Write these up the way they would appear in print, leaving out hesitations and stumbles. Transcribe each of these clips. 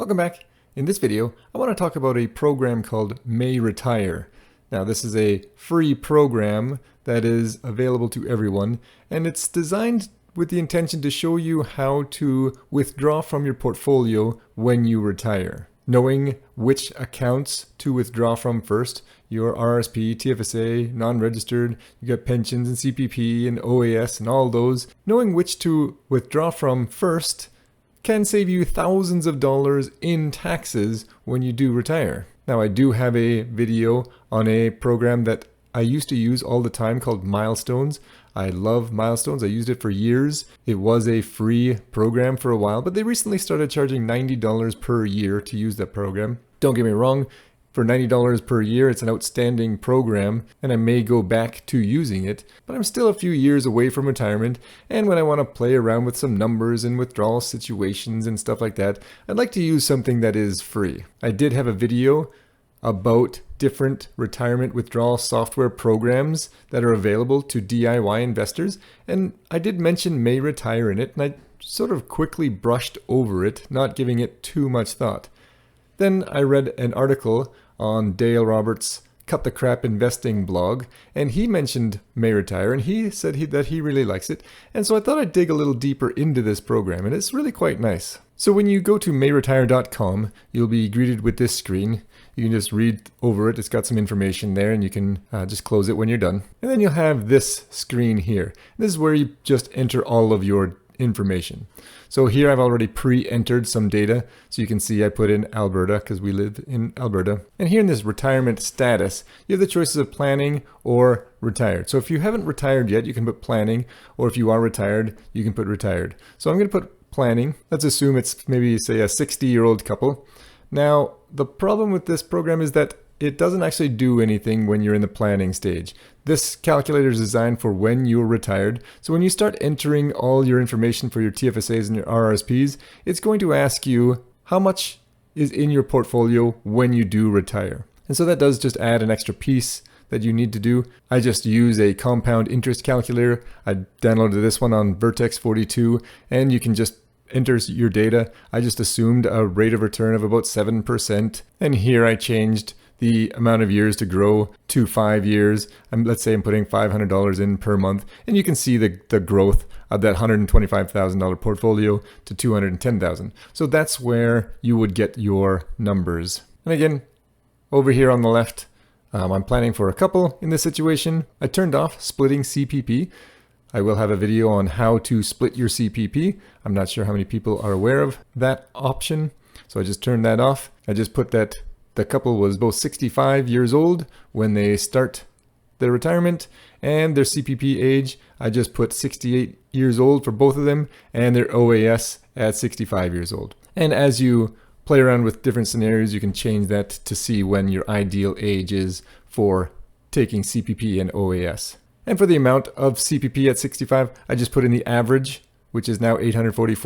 Welcome back. In this video, I want to talk about a program called MayRetire. Now, this is a free program that is available to everyone, and it's designed with the intention to show you how to withdraw from your portfolio when you retire. Knowing which accounts to withdraw from first, your RRSP, TFSA, non-registered, you got pensions and CPP and OAS and all those. Knowing which to withdraw from first can save you thousands of dollars in taxes when you do retire. Now, I do have a video on a program that I used to use all the time called Milestones. I love Milestones. I used it for years. It was a free program for a while, but they recently started charging $90 per year to use that program. Don't get me wrong, for $90 per year, it's an outstanding program, and I may go back to using it, but I'm still a few years away from retirement, and when I want to play around with some numbers and withdrawal situations and stuff like that, I'd like to use something that is free. I did have a video about different retirement withdrawal software programs that are available to DIY investors, and I did mention MayRetire in it, and I sort of quickly brushed over it, not giving it too much thought. Then I read an article on Dale Roberts' Cut the Crap Investing blog, and he mentioned MayRetire, and he said that he really likes it, and so I thought I'd dig a little deeper into this program, and it's really quite nice. So when you go to MayRetire.com, you'll be greeted with this screen. You can just read over it. It's got some information there, and you can just close it when you're done. And then you'll have this screen here. This is where you just enter all of your information. So here I've already pre-entered some data. So you can see I put in Alberta because we live in Alberta. And here in this retirement status, you have the choices of planning or retired. So if you haven't retired yet, you can put planning, or if you are retired, you can put retired. So I'm going to put planning. Let's assume it's maybe, say, a 60-year-old couple. Now, the problem with this program is that it doesn't actually do anything when you're in the planning stage. This calculator is designed for when you're retired. So when you start entering all your information for your TFSAs and your RRSPs, it's going to ask you how much is in your portfolio when you do retire. And so that does just add an extra piece that you need to do. I just use a compound interest calculator. I downloaded this one on Vertex 42, and you can just enter your data. I just assumed a rate of return of about 7. And here I changed the amount of years to grow to 5 years. Let's say I'm putting $500 in per month, and you can see the growth of that $125,000 portfolio to $210,000. So that's where you would get your numbers. And again, over here on the left, I'm planning for a couple in this situation. I turned off splitting CPP. I will have a video on how to split your CPP. I'm not sure how many people are aware of that option, so I just turned that off. I just put that the couple was both 65 years old when they start their retirement, and their CPP age, I just put 68 years old for both of them, and their OAS at 65 years old. And as you play around with different scenarios, you can change that to see when your ideal age is for taking CPP and OAS. And for the amount of CPP at 65, I just put in the average, which is now $844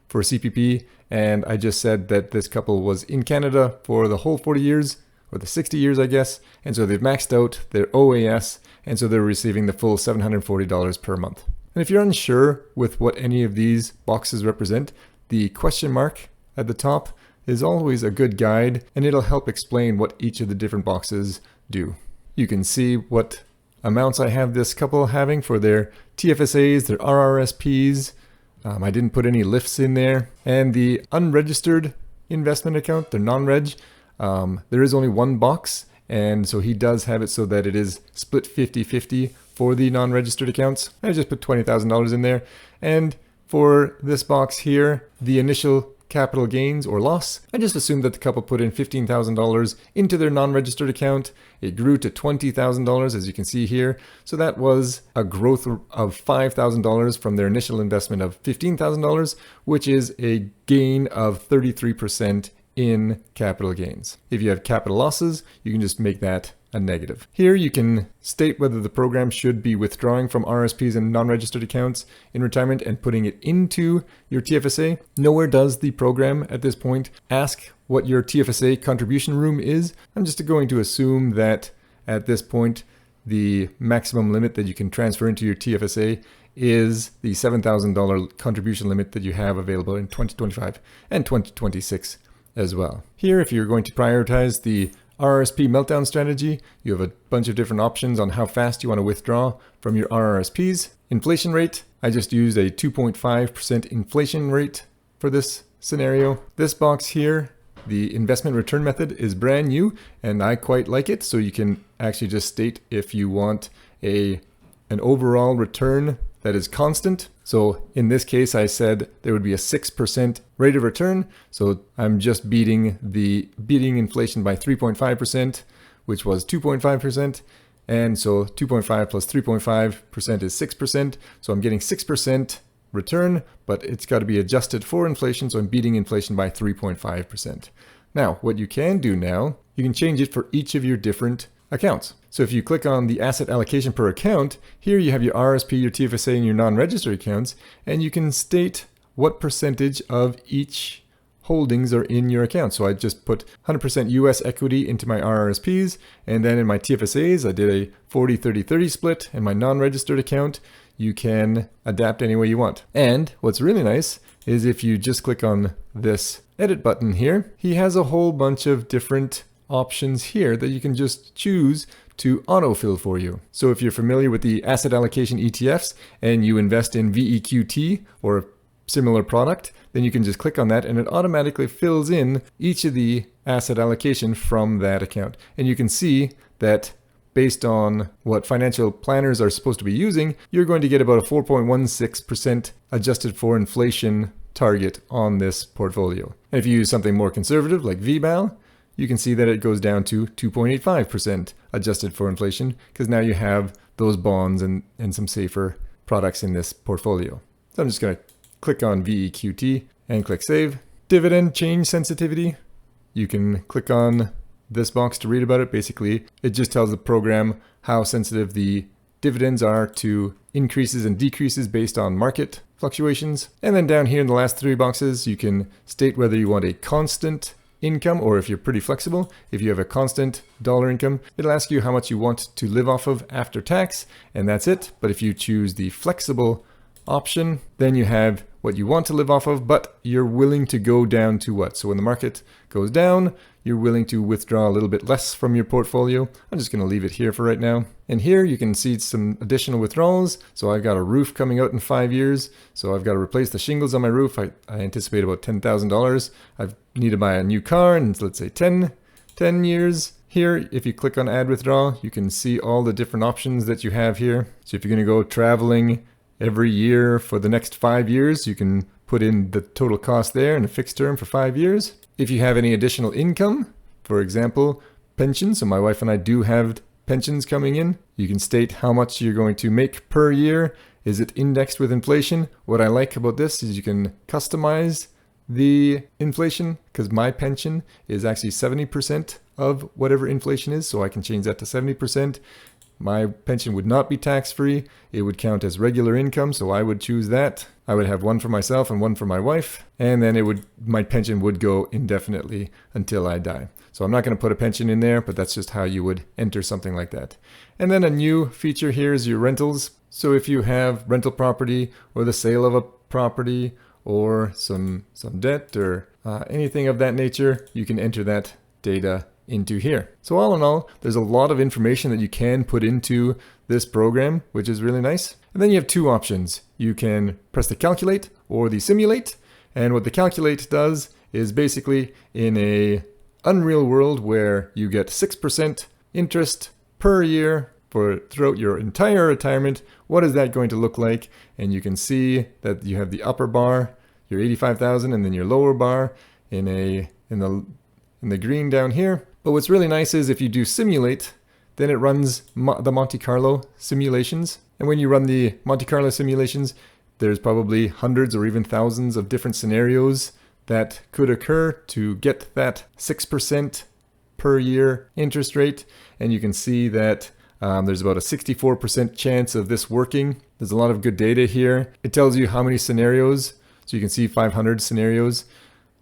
for CPP. And I just said that this couple was in Canada for the whole 40 years, or the 60 years, I guess. And so they've maxed out their OAS, and so they're receiving the full $740 per month. And if you're unsure with what any of these boxes represent, the question mark at the top is always a good guide, and it'll help explain what each of the different boxes do. You can see what amounts I have this couple having for their TFSAs, their RRSPs. I didn't put any lifts in there. And the unregistered investment account, the non-reg, there is only one box. And so he does have it so that it is split 50-50 for the non-registered accounts. I just put $20,000 in there. And for this box here, the initial capital gains or loss, I just assumed that the couple put in $15,000 into their non-registered account. It grew to $20,000, as you can see here. So that was a growth of $5,000 from their initial investment of $15,000, which is a gain of 33% in capital gains. If you have capital losses, you can just make that a negative. Here you can state whether the program should be withdrawing from RSPs and non-registered accounts in retirement and putting it into your TFSA. Nowhere does the program at this point ask what your TFSA contribution room is. I'm just going to assume that at this point the maximum limit that you can transfer into your TFSA is the $7,000 contribution limit that you have available in 2025 and 2026 as well. Here, if you're going to prioritize the RRSP meltdown strategy, you have a bunch of different options on how fast you want to withdraw from your RRSPs. Inflation rate, I just used a 2.5% inflation rate for this scenario. This box here, the investment return method, is brand new and I quite like it. So you can actually just state if you want an overall return that is constant. So in this case, I said there would be a 6% rate of return. So I'm just beating inflation by 3.5%, which was 2.5%. And so 2.5 plus 3.5% is 6%. So I'm getting 6% return, but it's got to be adjusted for inflation. So I'm beating inflation by 3.5%. Now, what you can do now, you can change it for each of your different accounts. So if you click on the asset allocation per account, here you have your RRSP, your TFSA, and your non-registered accounts, and you can state what percentage of each holdings are in your account. So I just put 100% US equity into my RRSPs, and then in my TFSAs, I did a 40-30-30 split. In my non-registered account, you can adapt any way you want. And what's really nice is if you just click on this edit button here, he has a whole bunch of different options here that you can just choose to autofill for you. So if you're familiar with the asset allocation ETFs and you invest in VEQT or a similar product, then you can just click on that and it automatically fills in each of the asset allocation from that account. And you can see that based on what financial planners are supposed to be using, you're going to get about a 4.16% adjusted for inflation target on this portfolio. And if you use something more conservative like VBAL, you can see that it goes down to 2.85% adjusted for inflation, because now you have those bonds and some safer products in this portfolio. So I'm just going to click on VEQT and click Save. Dividend change sensitivity. You can click on this box to read about it. Basically, it just tells the program how sensitive the dividends are to increases and decreases based on market fluctuations. And then down here in the last three boxes, you can state whether you want a constant income or if you're pretty flexible. If you have a constant dollar income, it'll ask you how much you want to live off of after tax, and that's it. But if you choose the flexible option, then you have what you want to live off of, but you're willing to go down to what? So when the market goes down, you're willing to withdraw a little bit less from your portfolio. I'm just going to leave it here for right now. And here you can see some additional withdrawals. So I've got a roof coming out in 5 years. So I've got to replace the shingles on my roof. I anticipate about $10,000. I need to buy a new car in, let's say 10 years. Here, if you click on add withdrawal, you can see all the different options that you have here. So if you're going to go traveling every year for the next 5 years, you can put in the total cost there in a fixed term for 5 years. If you have any additional income, for example, pensions, so my wife and I do have pensions coming in, you can state how much you're going to make per year. Is it indexed with inflation? What I like about this is you can customize the inflation, because my pension is actually 70% of whatever inflation is, so I can change that to 70%. My pension would not be tax-free. It would count as regular income, so I would choose that. I would have one for myself and one for my wife, and then my pension would go indefinitely until I die. So I'm not going to put a pension in there, but that's just how you would enter something like that. And then a new feature here is your rentals. So if you have rental property or the sale of a property or some debt or anything of that nature, you can enter that data into here. So all in all, there's a lot of information that you can put into this program, which is really nice. And then you have two options. You can press the calculate or the simulate. And what the calculate does is basically in a unreal world where you get 6% interest per year throughout your entire retirement, what is that going to look like? And you can see that you have the upper bar, your 85,000, and then your lower bar in the green down here. But what's really nice is if you do simulate, then it runs the Monte Carlo simulations. And when you run the Monte Carlo simulations, there's probably hundreds or even thousands of different scenarios that could occur to get that 6% per year interest rate. And you can see that there's about a 64% chance of this working. There's a lot of good data here. It tells you how many scenarios. So you can see 500 scenarios.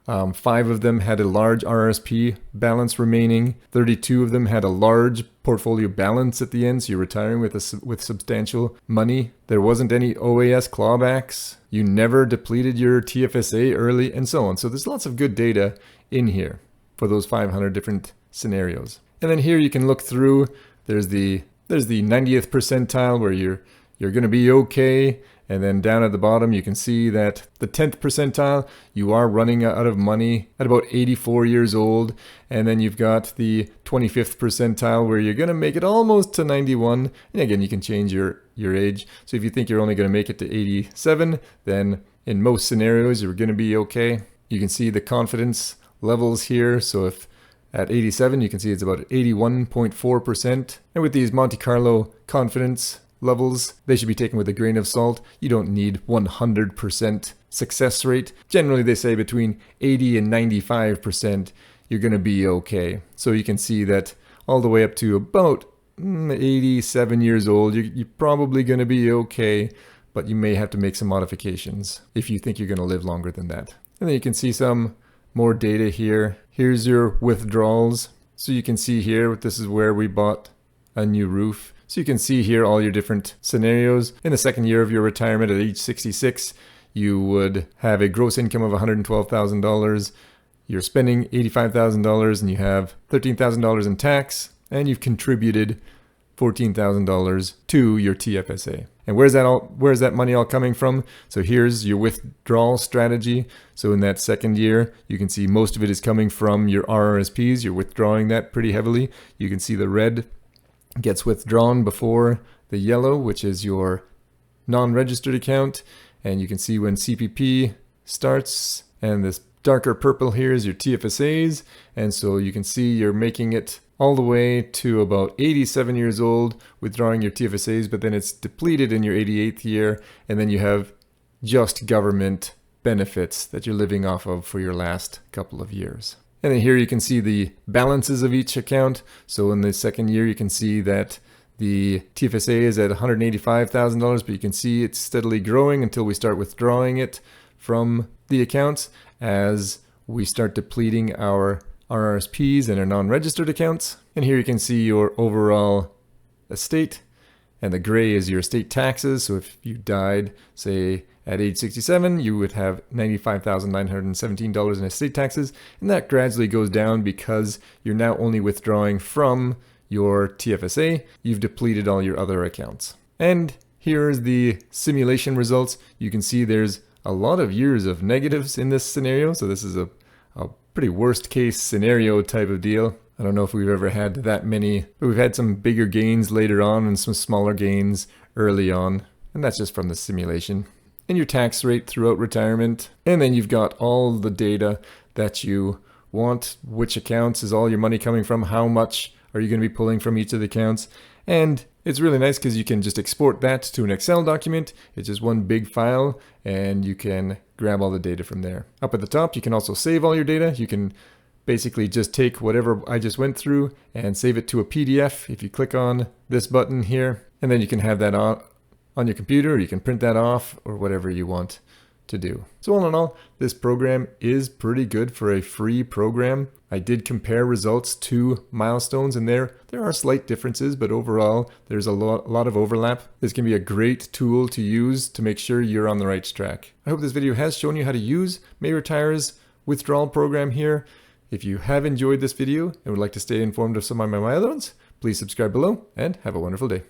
5 of them had a large RRSP balance remaining. 32 of them had a large portfolio balance at the end, so you're retiring with substantial money. There wasn't any OAS clawbacks. You never depleted your TFSA early, and so on. So there's lots of good data in here for those 500 different scenarios. And then here you can look through, there's the 90th percentile where you're going to be okay. And then down at the bottom, you can see that the 10th percentile, you are running out of money at about 84 years old. And then you've got the 25th percentile where you're going to make it almost to 91. And again, you can change your age. So if you think you're only going to make it to 87, then in most scenarios, you're going to be okay. You can see the confidence levels here. So if at 87, you can see it's about 81.4%. And with these Monte Carlo confidence levels, they should be taken with a grain of salt. You don't need 100% success rate. Generally, they say between 80 and 95%, you're going to be okay. So you can see that all the way up to about 87 years old, you're probably going to be okay, but you may have to make some modifications if you think you're going to live longer than that. And then you can see some more data here. Here's your withdrawals. So you can see here, this is where we bought a new roof. So you can see here all your different scenarios. In the second year of your retirement at age 66, you would have a gross income of $112,000. You're spending $85,000 and you have $13,000 in tax, and you've contributed $14,000 to your TFSA. And where's that money all coming from? So here's your withdrawal strategy. So in that second year, you can see most of it is coming from your RRSPs. You're withdrawing that pretty heavily. You can see the red gets withdrawn before the yellow, which is your non-registered account. And you can see when CPP starts, and this darker purple here is your TFSAs. And so you can see you're making it all the way to about 87 years old, withdrawing your TFSAs, but then it's depleted in your 88th year. And then you have just government benefits that you're living off of for your last couple of years. And then here you can see the balances of each account. So in the second year, you can see that the TFSA is at $185,000, but you can see it's steadily growing until we start withdrawing it from the accounts as we start depleting our RRSPs and our non-registered accounts. And here you can see your overall estate, and the gray is your estate taxes. So if you died, say, at age 67, you would have $95,917 in estate taxes, and that gradually goes down because you're now only withdrawing from your TFSA. You've depleted all your other accounts. And here's the simulation results. You can see there's a lot of years of negatives in this scenario. So this is a pretty worst case scenario type of deal. I don't know if we've ever had that many, but we've had some bigger gains later on and some smaller gains early on. And that's just from the simulation. And your tax rate throughout retirement. And then you've got all the data that you want. Which accounts is all your money coming from? How much are you going to be pulling from each of the accounts? And it's really nice because you can just export that to an Excel document. It's just one big file and you can grab all the data from there. Up at the top, you can also save all your data. You can basically just take whatever I just went through and save it to a PDF if you click on this button here. And then you can have that on your computer, or you can print that off, or whatever you want to do. So all in all, this program is pretty good for a free program. I did compare results to milestones, and there are slight differences, but overall there's a lot of overlap. This can be a great tool to use to make sure you're on the right track. I hope this video has shown you how to use MayRetire's withdrawal program here. If you have enjoyed this video and would like to stay informed of some of my other ones, please subscribe below and have a wonderful day.